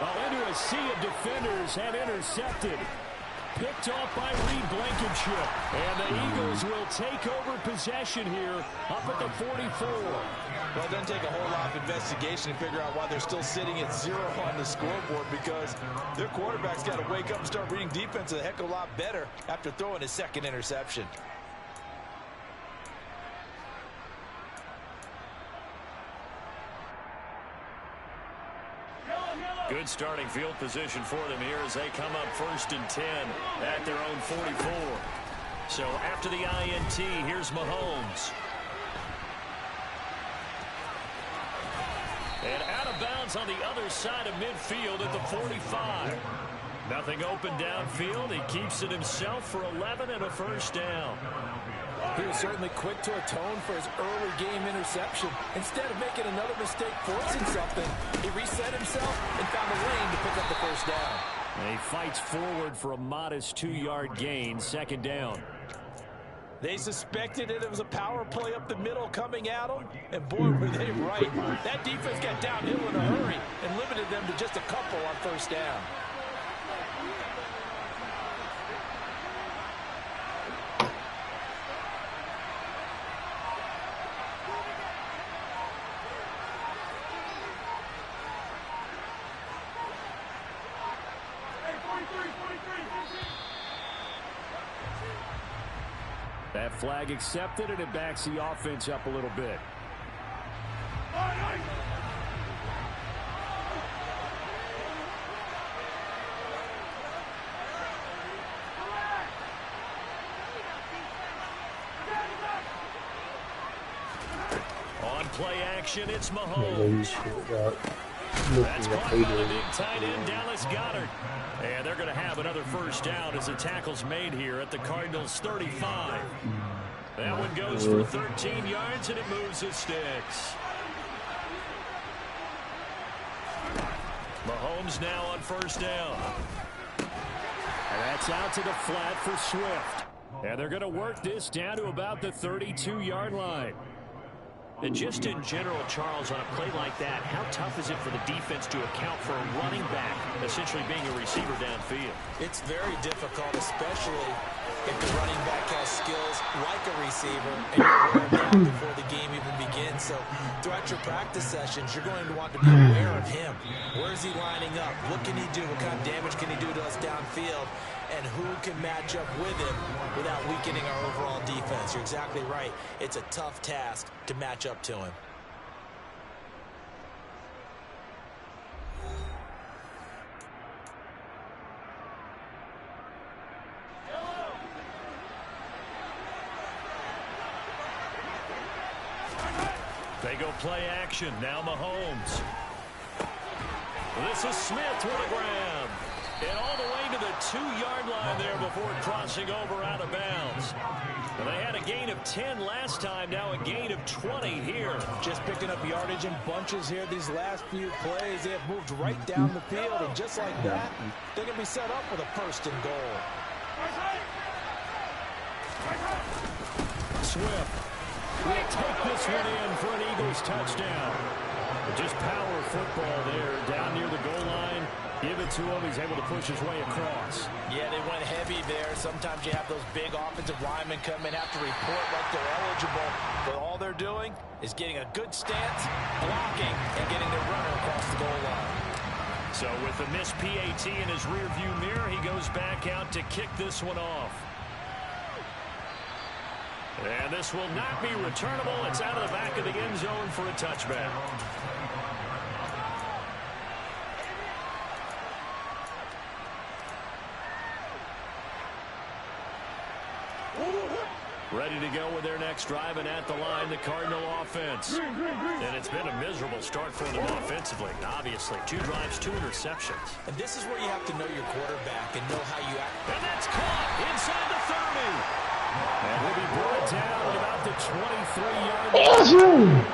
Oh, into a sea of defenders and intercepted. Picked off by Reed Blankenship. And the Eagles will take over possession here up at the 44. Well, it doesn't take a whole lot of investigation to figure out why they're still sitting at 0 on the scoreboard, because their quarterback's got to wake up and start reading defense a heck of a lot better after throwing his second interception. Good starting field position for them here as they come up 1st and 10 at their own 44. So after the INT, here's Mahomes. And out of bounds on the other side of midfield at the 45. Nothing open downfield. He keeps it himself for 11 and a first down. He was certainly quick to atone for his early game interception. Instead of making another mistake forcing something, he reset himself and found a lane to pick up the first down. And he fights forward for a modest 2-yard gain, 2nd down. They suspected it was a power play up the middle coming at them, and boy, were they right. That defense got downhill in a hurry and limited them to just a couple on first down. That flag accepted, and it backs the offense up a little bit. On play action, it's Mahomes. That's caught by the big tight end, Dallas Goedert. And they're going to have another first down as the tackle's made here at the Cardinals' 35. That one goes for 13 yards, and it moves the sticks. Mahomes now on first down. And that's out to the flat for Swift. And they're going to work this down to about the 32-yard line. And just in general, Charles, on a play like that, how tough is it for the defense to account for a running back essentially being a receiver downfield? It's very difficult, especially if the running back has skills like a receiver and you're aware of that before the game even begins. So throughout your practice sessions, you're going to want to be aware of him. Where is he lining up? What can he do? What kind of damage can he do to us downfield? And who can match up with him without weakening our overall defense? You're exactly right. It's a tough task to match up to him. They go play action. Now Mahomes. This is Smith with a grab. And all the way to the 2-yard line there before crossing over out of bounds. And they had a gain of 10 last time, now a gain of 20 here. Just picking up yardage in bunches here these last few plays. They have moved right down the field, and just like that, they're going to be set up with a 1st and goal. Swift will take this one in for an Eagles touchdown. Just power football there down near the goal line. Give it to him. He's able to push his way across. Yeah, they went heavy there. Sometimes you have those big offensive linemen come in, have to report like they're eligible. But all they're doing is getting a good stance, blocking, and getting their runner across the goal line. So with the missed PAT in his rearview mirror, he goes back out to kick this one off. And this will not be returnable. It's out of the back of the end zone for a touchback. Ready to go with their next drive, and at the line, the Cardinal offense. And it's been a miserable start for them offensively, obviously. 2 drives, 2 interceptions. And this is where you have to know your quarterback and know how you act. And that's caught inside the 30. And will be brought down at about the 23-yard line.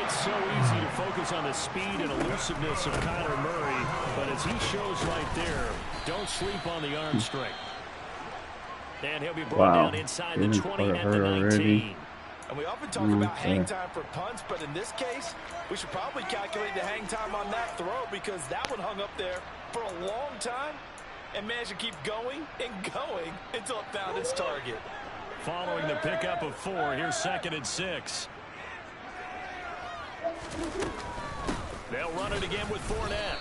It's so easy to focus on the speed and elusiveness of Kyler Murray, but as he shows right there, don't sleep on the arm strength. And he'll be brought down inside the 20 at the 19. And we often talk about hang time for punts, but in this case, we should probably calculate the hang time on that throw because that one hung up there for a long time and managed to keep going and going until it found its target. Following the pickup of 4, here's 2nd and 6. They'll run it again with Fournette.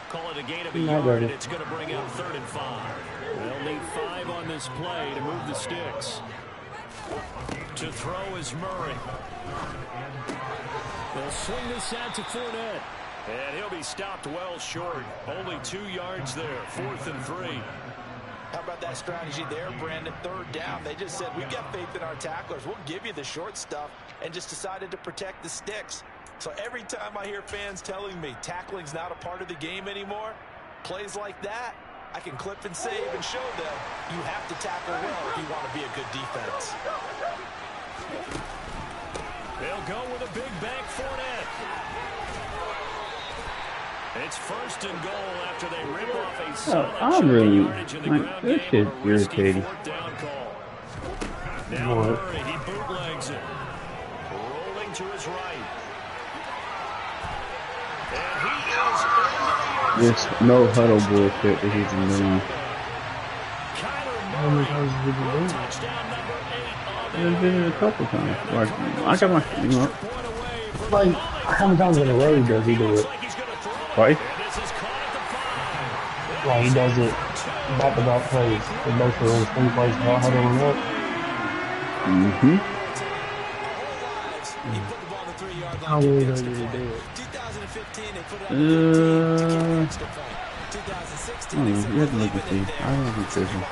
Call it a gain of a yard, and it's going to bring up 3rd and 5. They'll need 5 on this play to move the sticks. To throw is Murray. They'll swing this out to Fournette. And he'll be stopped well short. Only 2 yards there. 4th and 3. How about that strategy there, Brandon? 3rd down. They just said, we've got faith in our tacklers. We'll give you the short stuff, and just decided to protect the sticks. So every time I hear fans telling me tackling's not a part of the game anymore, plays like that, I can clip and save and show them you have to tackle well if you want to be a good defense. They'll go with a big bank Fournette. It's 1st and goal after they rip off a solid yardage in the ground game on a risky 4th down call. Now Murray, he bootlegs it. Rolling to his right. And he is this no huddle bullshit that he's doing. Touchdown number 8 I've been it a couple times. Like, I got my, like, how many times in a row does he do it? Right? Well, he does it back-to-back plays. It basically runs 3 plays without huddling up. How really does he do it? I don't know. You have to look and see. I don't know if it's this one.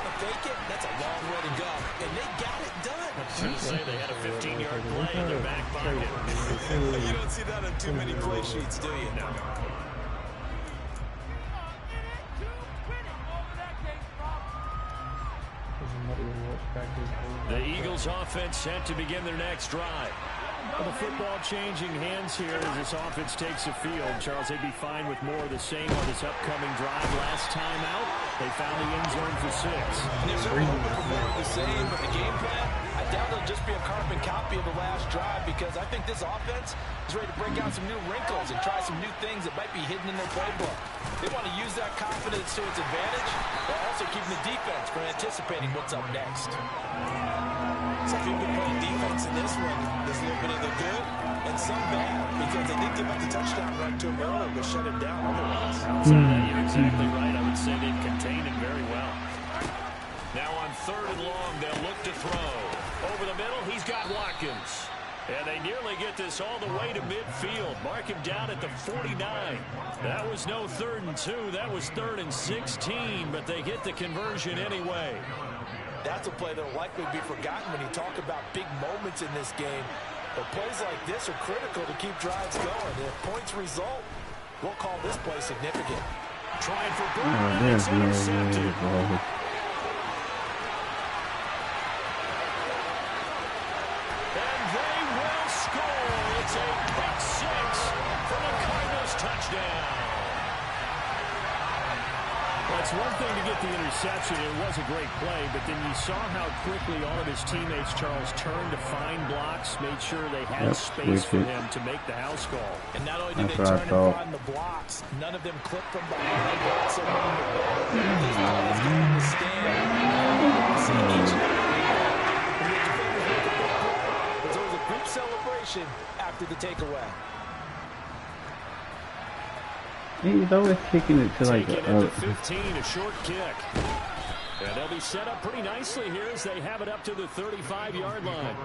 Say they had a 15-yard play in their back pocket. You don't see that on too many play sheets, do you? No. The Eagles offense set to begin their next drive. Well, the football changing hands here as this offense takes the field. Charles, they'd be fine with more of the same on this upcoming drive. Last time out, they found the end zone for 6. And if they're hoping for more of the same, but the game plan, I doubt it'll just be a carbon copy of the last drive because I think this offense is ready to break out some new wrinkles and try some new things that might be hidden in their playbook. They want to use that confidence to its advantage, while also keeping the defense from anticipating what's up next. Some people playing defense in this one. There's a little bit of the good and some bad because they did give up the touchdown run to him earlier, but shut him down otherwise. You're exactly right. I would say they've contained him very well. Now on 3rd and long, they'll look to throw. Over the middle, he's got Watkins. And they nearly get this all the way to midfield. Mark him down at the 49. That was no 3rd and 2. That was 3rd and 16, but they get the conversion anyway. That's a play that will likely be forgotten when you talk about big moments in this game. But plays like this are critical to keep drives going. If points result, we'll call this play significant. Trying for Burton. It's intercepted. And they will score. It's a pick 6 for the Cardinals touchdown. Well, it's one thing to get the interception. It was a great play, but then you saw how quickly all of his teammates, Charles, turned to find blocks, made sure they had space for him to make the house call. And not only did they turn and find the blocks, none of them clipped from behind. So when the ball, these guys get on the stand. See each and every play. There was a group celebration after the takeaway. He's always kicking it to like a 15, a short kick. And they'll be set up pretty nicely here as they have it up to the 35-yard line.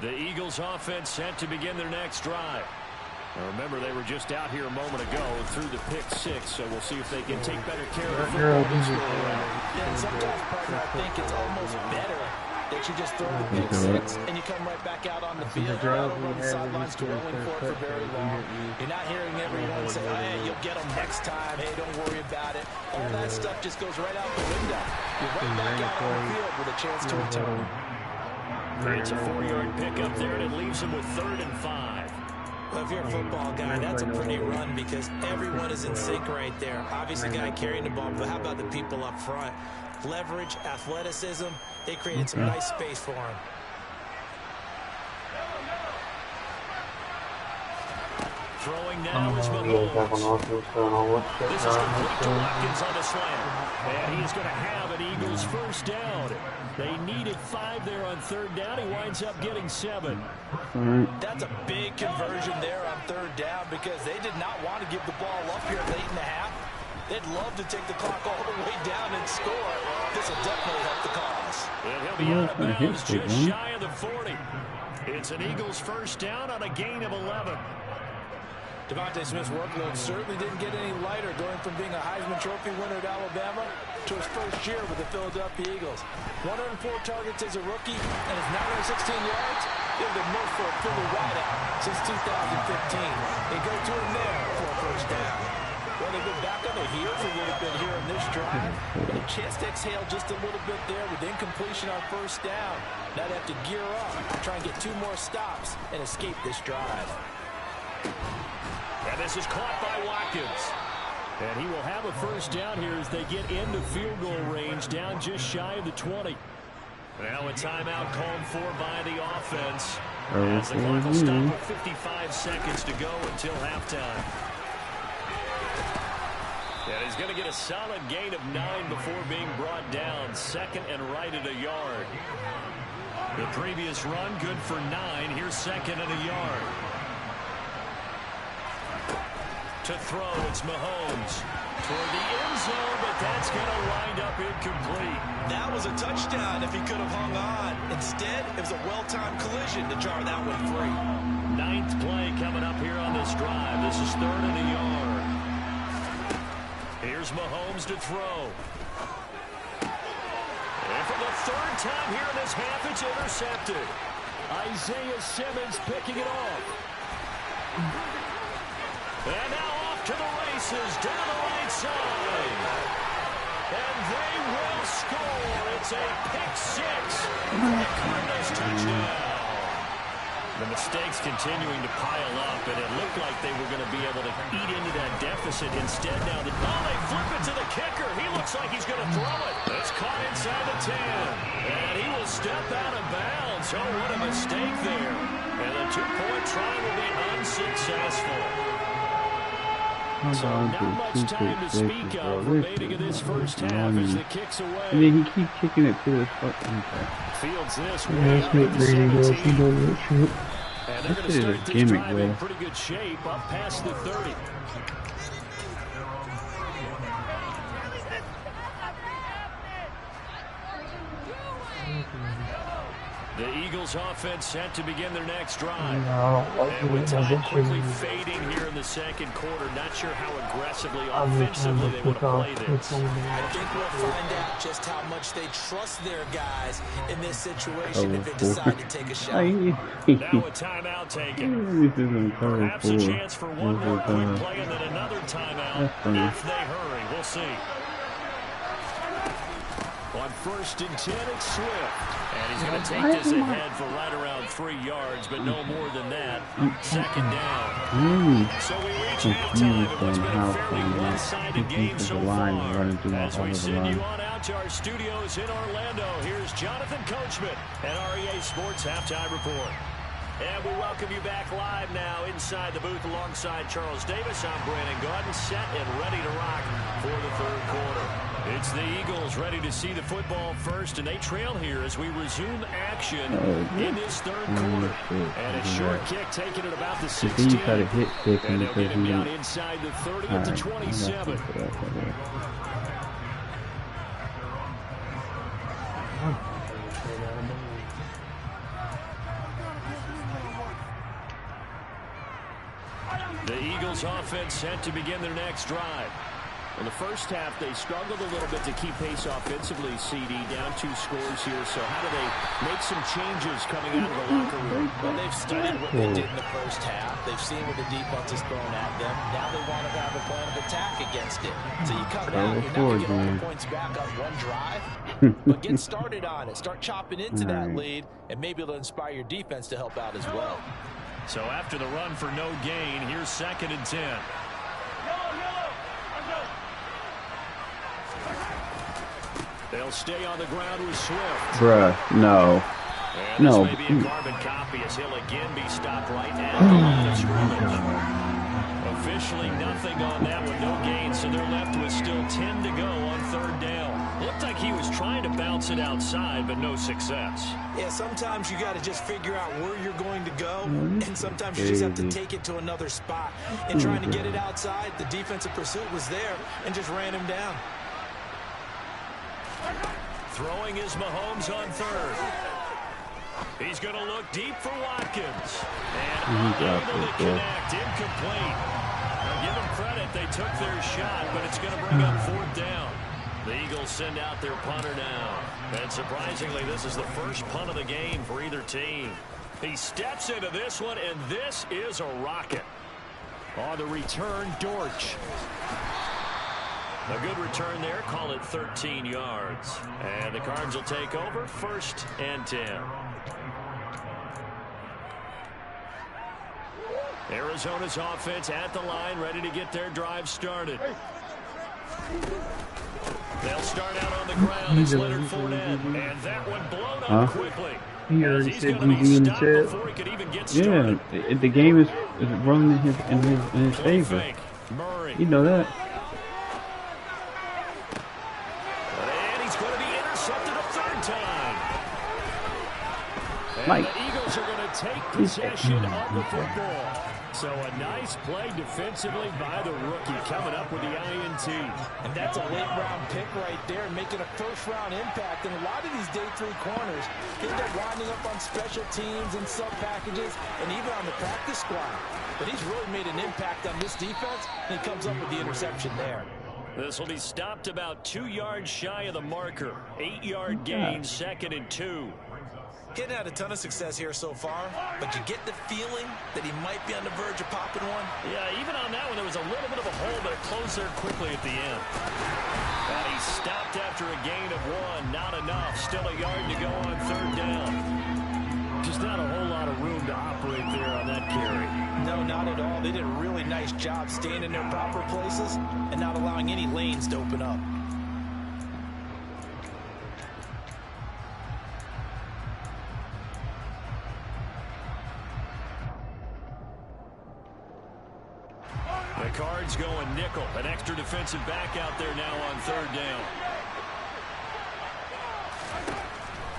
The Eagles offense set to begin their next drive. Now remember, they were just out here a moment ago through the pick 6, so we'll see if they can take better care of the football this go around. Yeah, and sometimes, partner, I think it's almost better that you just throw the pick 6 and you come right back out on the field. You're not over on the sidelines dwelling for it for very long. You're not hearing everyone say, oh, hey, you'll get them next time. Hey, don't worry about it. All that stuff just goes right out the window. You're right back out on the field with a chance to return. It's a 4-yard pickup there, and it leaves them with 3rd and 5. Well, if you're a football guy, that's a pretty run because everyone is in sync right there. Obviously, the guy carrying the ball, but how about the people up front? Leverage, athleticism, they created some nice space for him. Throwing now is Mahomes. This is complete to Watkins on the slant. And he's going to have an Eagles first down. They needed 5 there on 3rd down. He winds up getting 7. That's a big conversion there on 3rd down because they did not want to give the ball up here late in the half. They'd love to take the clock all the way down and score. This will definitely help the cause. And he'll be out of bounds just shy of the 40. It's an Eagles first down on a gain of 11. Devontae Smith's workload certainly didn't get any lighter going from being a Heisman Trophy winner at Alabama to his first year with the Philadelphia Eagles. 104 targets as a rookie and his 916 yards. They're the most for a Philly wideout since 2015. They go to him there for a first down. Well, they've been back on their heels a little bit here in this drive. But a chance to exhale just a little bit there with incompletion on first down. Now they have to gear up, try and get 2 more stops, and escape this drive. And this is caught by Watkins. And he will have a first down here as they get into field goal range, down just shy of the 20. Now a timeout called for by the offense. As the clock will stop with 55 seconds to go until halftime. And he's going to get a solid gain of 9 before being brought down. 2nd and right at a yard. The previous run good for 9. Here's 2nd and a yard. To throw, it's Mahomes toward the end zone, but that's going to wind up incomplete. That was a touchdown if he could have hung on. Instead, it was a well-timed collision to jar that one free. 9th play coming up here on this drive. This is 3rd and a yard. Here's Mahomes to throw. And for the 3rd time here in this half, it's intercepted. Isaiah Simmons picking it off. And now off to the races down the right side. And they will score. It's a pick 6 for the Cardinals touchdown. The mistakes continuing to pile up, and it looked like they were going to be able to eat into that deficit. Instead, now they flip it to the kicker. He looks like he's going to throw it. It's caught inside the 10. And he will step out of bounds. Oh, what a mistake there. And the 2-point try will be unsuccessful. So not much time to speak of remaining in this first half as the kick's away. I mean, he keeps kicking it to the fucking Fields this way up at the 17. And they're going to start this drive in pretty good shape up past the 30. The Eagles offense set to begin their next drive. And with time quickly fading here in the 2nd quarter, not sure how aggressively, offensively they want to play this. I think we'll find out just how much they trust their guys in this situation if they decide to take a shot. Now a timeout taken. Perhaps a chance for one more quick play and then another timeout if they hurry. We'll see. On 1st and 10, it's Swift. And he's going to take this ahead for right around 3 yards, but no more than that. 2nd down. So we reach halftime, and what's been a fairly one-sided game so far. As we send you on out to our studios in Orlando, here's Jonathan Coachman at REA Sports Halftime Report. And we welcome you back live now inside the booth alongside Charles Davis. I'm Brandon Gaudin, set and ready to rock for the 3rd quarter. It's the Eagles ready to see the football first, and they trail here as we resume action in this 3rd quarter. And a short kick taken at about the 16. And they'll get him down inside the 30 at the 27. The Eagles offense set to begin their next drive. In the first half, they struggled a little bit to keep pace offensively, CD, down 2 scores here. So how do they make some changes coming out of the locker room? Well, they've studied what they did in the first half. They've seen what the defense has thrown at them. Now they want to have a plan of attack against it. So you come out, you're not going to get all the points back on one drive. But get started on it. Start chopping into that lead, and maybe it'll inspire your defense to help out as well. So after the run for no gain, here's 2nd and 10. They'll stay on the ground with Swift. Bruh, no. And this may be a carbon copy as he'll again be stopped right at the line of scrimmage. Officially nothing on that with no gain, so they're left with still 10 to go on 3rd down. Looked like he was trying to bounce it outside, but no success. Yeah, sometimes you got to just figure out where you're going to go, and sometimes you just have to take it to another spot. In trying to get it outside, the defensive pursuit was there and just ran him down. Throwing is Mahomes on 3rd. He's going to look deep for Watkins. And unable to connect. Incomplete. Now give them credit. They took their shot, but it's going to bring up 4th down. The Eagles send out their punter now. And surprisingly, this is the first punt of the game for either team. He steps into this one, and this is a rocket. On the return, Dortch. A good return there. Call it 13 yards. And the Cards will take over 1st and 10. Arizona's offense at the line, ready to get their drive started. They'll start out on the ground. It's Leonard Fournette. And that one blown up quickly. He already said DB in the chat. Yeah, the game is running in his favor. You know that. And he's going to be intercepted a 3rd time. And Mike. the Eagles are going to take possession of the football. So a nice play defensively by the rookie coming up with the INT. And that's a late-round pick right there, making a first-round impact. And a lot of these day 3 corners end up winding up on special teams and sub-packages and even on the practice squad. But he's really made an impact on this defense, and he comes up with the interception there. This will be stopped about 2 yards shy of the marker. 8-yard gain, 2nd and 2. Getting had a ton of success here so far, but you get the feeling that he might be on the verge of popping one. Yeah, even on that one, there was a little bit of a hole, but it closed there quickly at the end. And he stopped after a gain of 1. Not enough. Still a yard to go on 3rd down. Just not a whole lot of room to operate there on that carry. No, not at all. They did a really nice job staying in their proper places and not allowing any lanes to open up. The Cards going nickel. An extra defensive back out there now on 3rd down.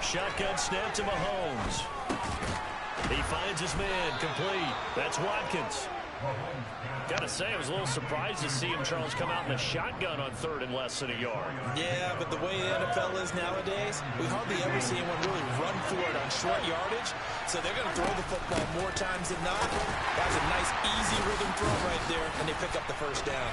Shotgun snap to Mahomes. He finds his man complete. That's Watkins. Gotta say, I was a little surprised to see him, Charles, come out in a shotgun on 3rd and less than a yard. Yeah, but the way the NFL is nowadays, we hardly ever see anyone really run for it on short yardage. So they're going to throw the football more times than not. That was a nice, easy rhythm throw right there, and they pick up the 1st down.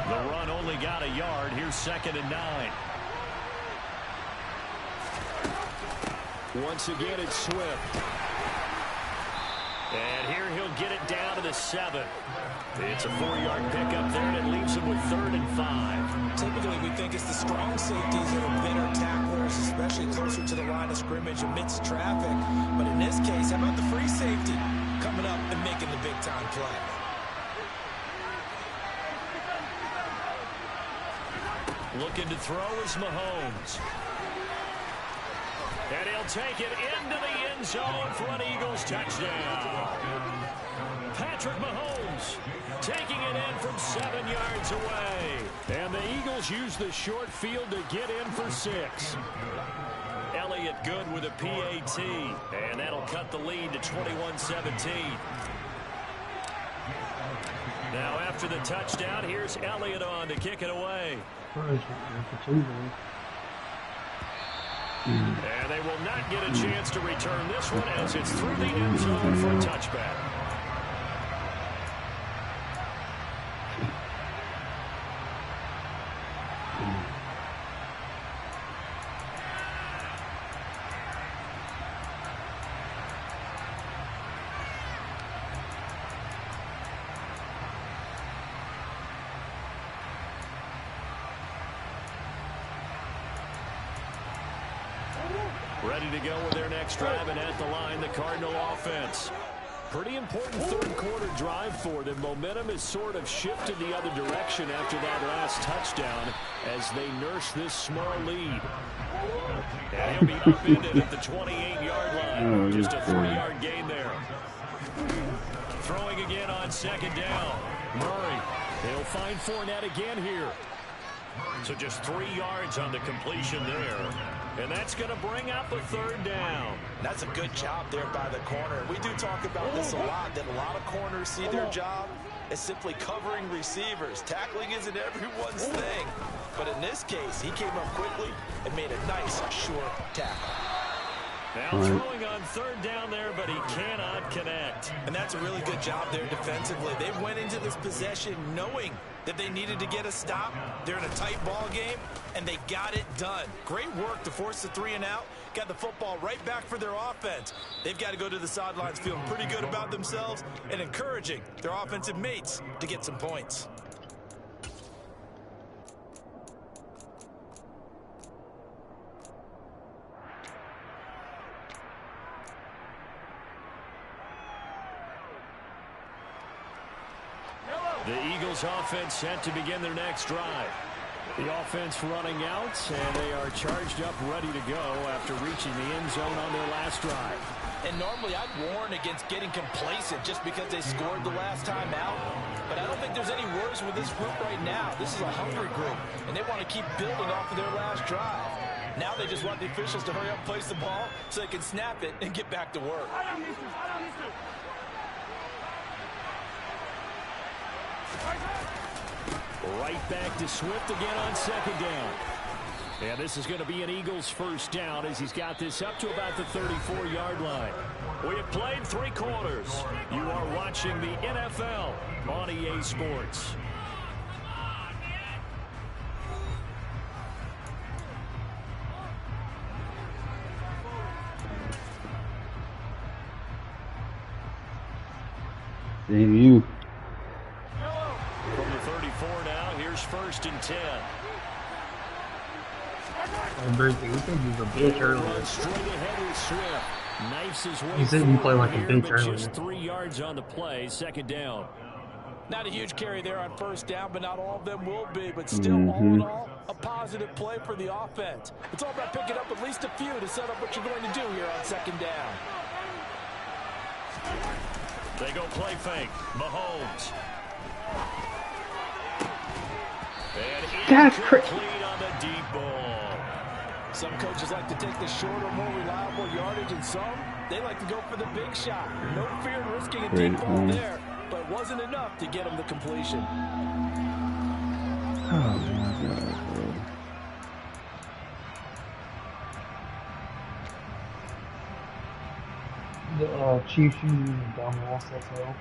The run only got a yard. Here's 2nd and 9. Once again, it's Swift. And here he'll get it down to the 7. It's a 4-yard pickup there, and it leaves him with 3rd and 5. Typically, we think it's the strong safeties that are better tacklers, especially closer to the line of scrimmage amidst traffic. But in this case, how about the free safety coming up and making the big-time play? Looking to throw is Mahomes. And he'll take it into the end zone for an Eagles touchdown. Patrick Mahomes taking it in from 7 yards away. And the Eagles use the short field to get in for 6. Elliott good with a PAT. And that'll cut the lead to 21-17. Now after the touchdown, here's Elliott on to kick it away. And they will not get a chance to return this one as it's through the end zone for a touchback. Ready to go with their next drive, and at the line, the Cardinal offense. Pretty important third quarter drive for them. Momentum has sort of shifted the other direction after that last touchdown as they nurse this small lead. And he'll be upended at the 28-yard line. Just a 3-yard gain there. Throwing again on second down. Murray. He'll find Fournette again here. So just 3 yards on the completion there. And that's going to bring up a third down. That's a good job there by the corner. We do talk about this a lot, that a lot of corners see their job as simply covering receivers. Tackling isn't everyone's thing. But in this case, he came up quickly and made a nice, short tackle. Now throwing on third down there, but he cannot connect. And that's a really good job there defensively. They went into this possession knowing that they needed to get a stop. They're in a tight ball game, and they got it done. Great work to force the 3 and out. Got the football right back for their offense. They've got to go to the sidelines feeling pretty good about themselves and encouraging their offensive mates to get some points. The Eagles offense set to begin their next drive. The offense running out, and they are charged up, ready to go after reaching the end zone on their last drive. And normally I'd warn against getting complacent just because they scored the last time out. But I don't think there's any worries with this group right now. This is a hungry group, and they want to keep building off of their last drive. Now they just want the officials to hurry up and place the ball so they can snap it and get back to work. Right back to Swift again on second down. And this is going to be an Eagles first down as he's got this up to about the 34-yard line. We have played 3 quarters. You are watching the NFL on EA Sports. Damn you. From the 34 now, here's 1st and 10. You think he's a bitch earlier. Straight ahead with Swift. Knifes his way. He said you play like a bitch earlier. Just 3 yards on the play, second down. Not a huge carry there on first down, but not all of them will be. But still, all in all, a positive play for the offense. It's all about picking up at least a few to set up what you're going to do here on second down. They go play fake. Mahomes. That's crazy. On the deep ball. Some coaches like to take the shorter, more reliable yardage, and some, they like to go for the big shot. No fear in risking a deep ball there, but it wasn't enough to get them the completion. Oh my God, bro. The Chiefs, you dumbass, that's all.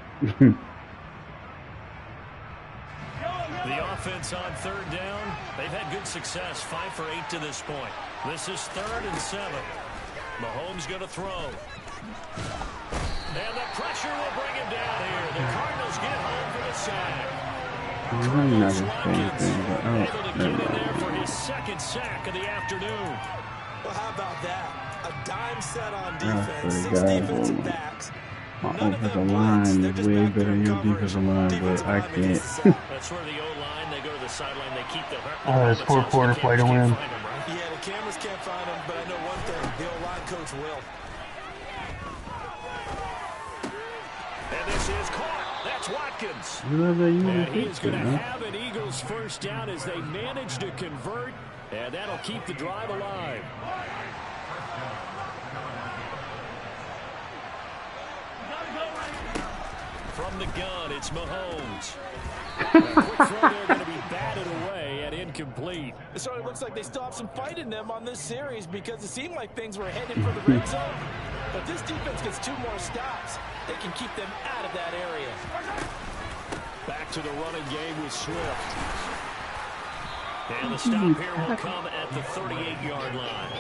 The offense on third down, they've had good success, 5 for 8 to this point. This is 3rd and 7. Mahomes going to throw. And the pressure will bring him down here. The Cardinals get home for the sack. I'm not gonna say anything, but Able to get in there for his 2nd sack of the afternoon. Well, how about that? A dime set on defense, 6 God, defensive backs. my offensive line is way better than your defensive line, but I can't. That's where the O-line, they go to the sideline, they keep the It's 4-quarter play to win. Yeah, the cameras can't find him, but I know one thing, the O-line coach will. And this is caught. That's Watkins. And he is going to have an Eagles first down as they manage to convert, and that'll keep the drive alive. From the gun, it's Mahomes. A quick throw there going to be batted away and incomplete. It certainly looks like they still have some fight in them on this series because it seemed like things were headed for the red zone. But this defense gets 2 more stops. They can keep them out of that area. Back to the running game with Swift. And the stop here will come at the 38-yard line.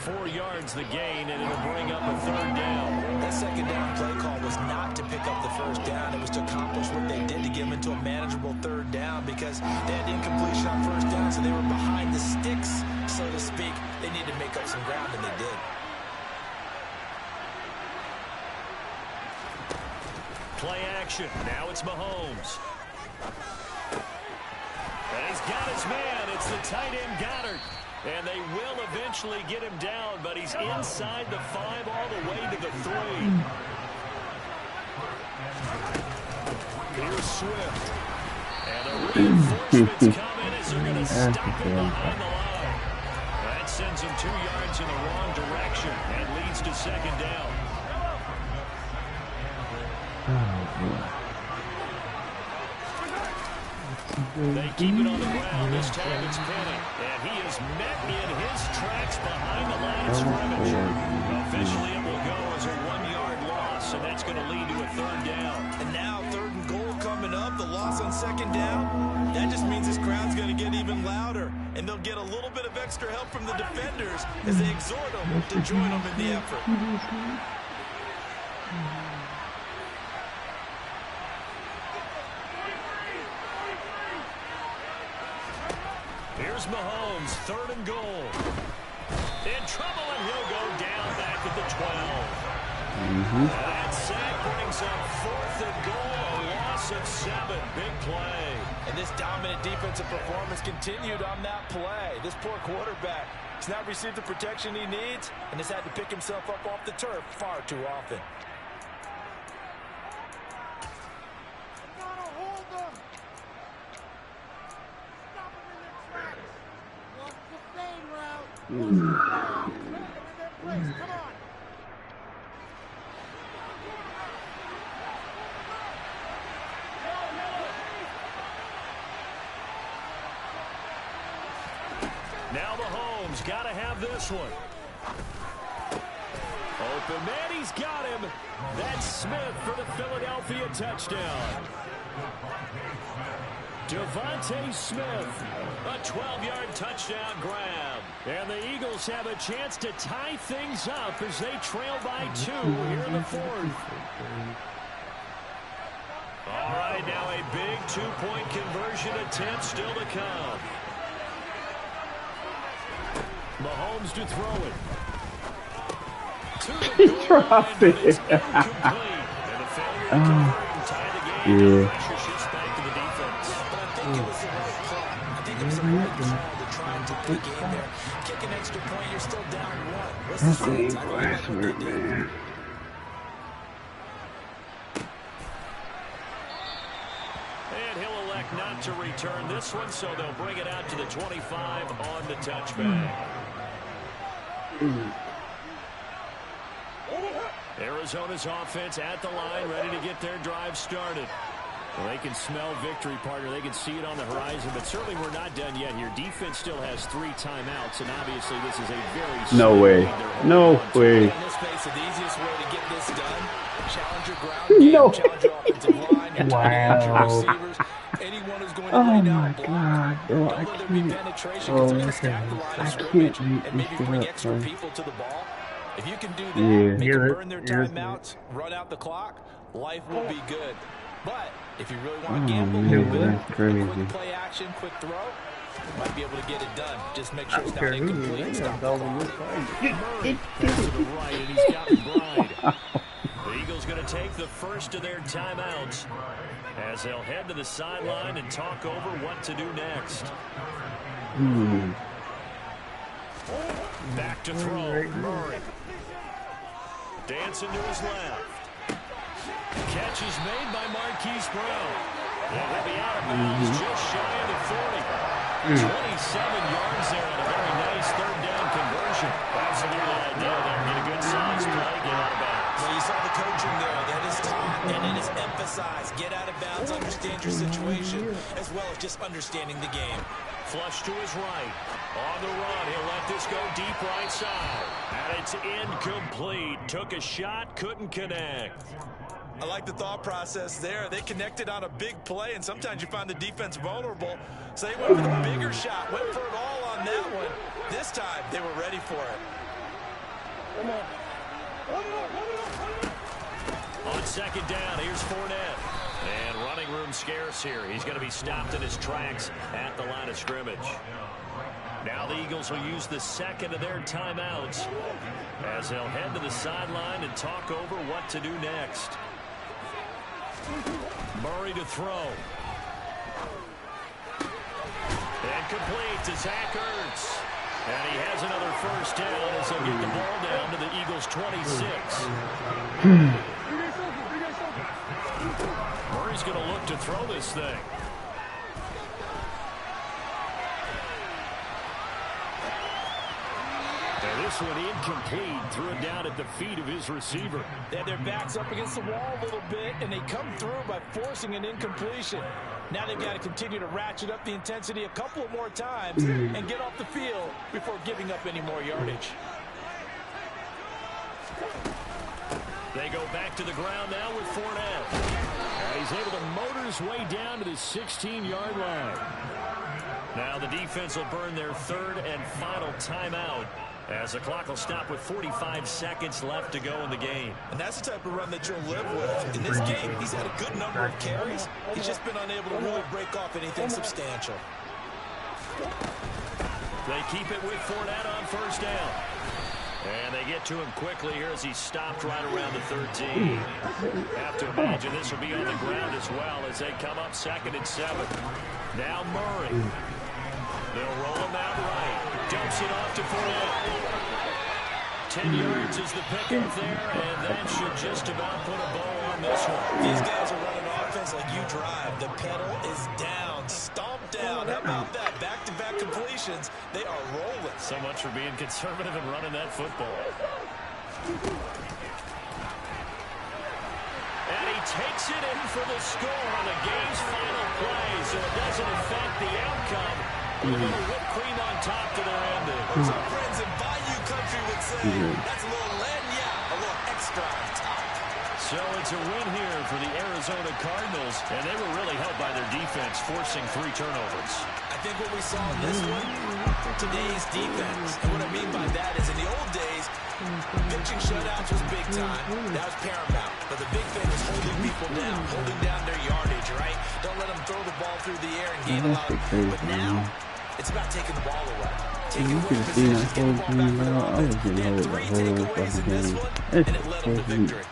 4 yards the gain, and it'll bring up a 3rd down. That second down play call was not to pick up the first down. It was to accomplish what they did to get them into a manageable 3rd down because they had incompletion on first down, so they were behind the sticks, so to speak. They needed to make up some ground, and they did. Play action. Now it's Mahomes. And he's got his man. It's the tight end Goddard. And they will eventually get him down, but he's inside the 5 all the way to the 3. Here's Swift. And the reinforcements come in as they're going to stop him behind the line. That sends him 2 yards in the wrong direction and leads to second down. They keep it on the ground. This time it's Penny. And he is met in his tracks behind the line of scrimmage. Officially it will go as a 1-yard loss, and that's going to lead to a 3rd down. And now 3rd and goal coming up. The loss on 2nd down. That just means this crowd's going to get even louder. And they'll get a little bit of extra help from the defenders as they exhort them to join them in the effort. Here's Mahomes, 3rd and goal. In trouble, and he'll go down back at the 12. That sack brings up 4th and goal, a loss of 7. Big play. And this dominant defensive performance continued on that play. This poor quarterback has not received the protection he needs and has had to pick himself up off the turf far too often. Now Mahomes got to have this one. Open man, he's got him. That's Smith for the Philadelphia touchdown. Devontae Smith, a 12-yard touchdown grab. And the Eagles have a chance to tie things up as they trail by 2 here in the 4th. All right, now a big 2-point conversion attempt still to come. Mahomes to throw it. He dropped it. And the failure to convert and tie the game. Pressure shifts back to the defense. But I think it was the right call. I think it was the right call to try and tie the game there. Kick an extra point, you're still down 1. What's the sense? I don't know what they did. And he'll elect not to return this one, so they'll bring it out to the 25 on the touchback. Arizona's offense at the line, ready to get their drive started. Well, they can smell victory, partner. They can see it on the horizon, but certainly we're not done yet here. Defense still has 3 timeouts, and obviously this is a very... No way. No way. In this space, the easiest way to get this done, challenge your ground game, challenge your offensive line, your tight ends, your receivers, anyone who's going to lay down a block. Don't let there be penetration because they're going to stack the line of scrimmage and maybe bring extra people to the ball. If you can do that, make them burn their timeouts, run out the clock, life will be good. But if you really want to gamble a little bit, quick play action, quick throw, you might be able to get it done. Just make sure it's not incomplete. Stop the Murray to the right, and he's got Bride. The Eagles going to take the first of their timeouts as they'll head to the sideline and talk over what to do next. Back to throw, Murray. Dancing to his left. Catch is made by Marquise Brown. And he'll be out of bounds just shy of the 40. 27 yards there on a very nice 3rd down conversion. Absolutely ideal there. Get a good size play, get out of bounds. Well, you saw the coaching there. That is taught and it is emphasized. Get out of bounds, understand your situation, as well as just understanding the game. Flush to his right. On the run, he'll let this go deep right side. And it's incomplete. Took a shot, couldn't connect. I like the thought process there. They connected on a big play, and sometimes you find the defense vulnerable. So they went for the bigger shot, went for it all on that one. This time, they were ready for it. On 2nd down, here's Fournette. And running room scarce here. He's going to be stopped in his tracks at the line of scrimmage. Now the Eagles will use the 2nd of their timeouts as they'll head to the sideline and talk over what to do next. Murray to throw. And complete to Zach Ertz. And he has another first down as they'll get the ball down to the Eagles' 26. Murray's going to look to throw this thing. And this one incomplete. Threw it down at the feet of his receiver. They had their backs up against the wall a little bit, and they come through by forcing an incompletion. Now they've got to continue to ratchet up the intensity a couple of more times and get off the field before giving up any more yardage. They go back to the ground now with Fournette. And he's able to motor his way down to the 16-yard line. Now the defense will burn their third and final timeout as the clock will stop with 45 seconds left to go in the game. And that's the type of run that you'll live with. In this game, he's had a good number of carries. He's just been unable to really break off anything substantial. They keep it with Fournette on first down. And they get to him quickly here as he stopped right around the 13. Have to imagine this will be on the ground as well as they come up 2nd and 7. Now Murray. They'll roll him out right. Dumps it off to Fournette. 10 yards is the pickup there, and that should just about put a bow on this one. These guys are running offense like you drive. The pedal is down. Stomp down. How about that? Back-to-back completions. They are rolling. So much for being conservative and running that football. And he takes it in for the score on the game's final play, so it doesn't affect the outcome. A little whipped cream on top to their ending. As our friends in Bayou Country would say, that's a little lenya, a little extra on top. So it's a win here for the Arizona Cardinals, and they were really helped by their defense, forcing 3 turnovers. I think what we saw in this one, today's defense, and what I mean by that is in the old days, pitching shutouts was big time. That was paramount. But the big thing was holding people down, holding down their yardage, right? Don't let them throw the ball through the air and gain a lot. But now, it's about taking the ball away. Taking away positions, getting the ball back to their offense. They had 3 takeaways in this one, and it led them to victory.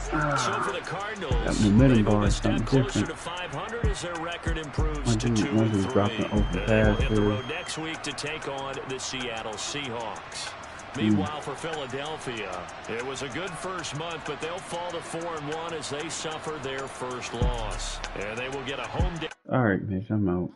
So for the Cardinals, that they move a step closer to 500 as their record improves to 2-3. And they will hit the road next week to take on the Seattle Seahawks. Meanwhile, for Philadelphia, it was a good first month, but they'll fall to 4-1 as they suffer their first loss. And they will get a home day. All right, bitch, I'm out.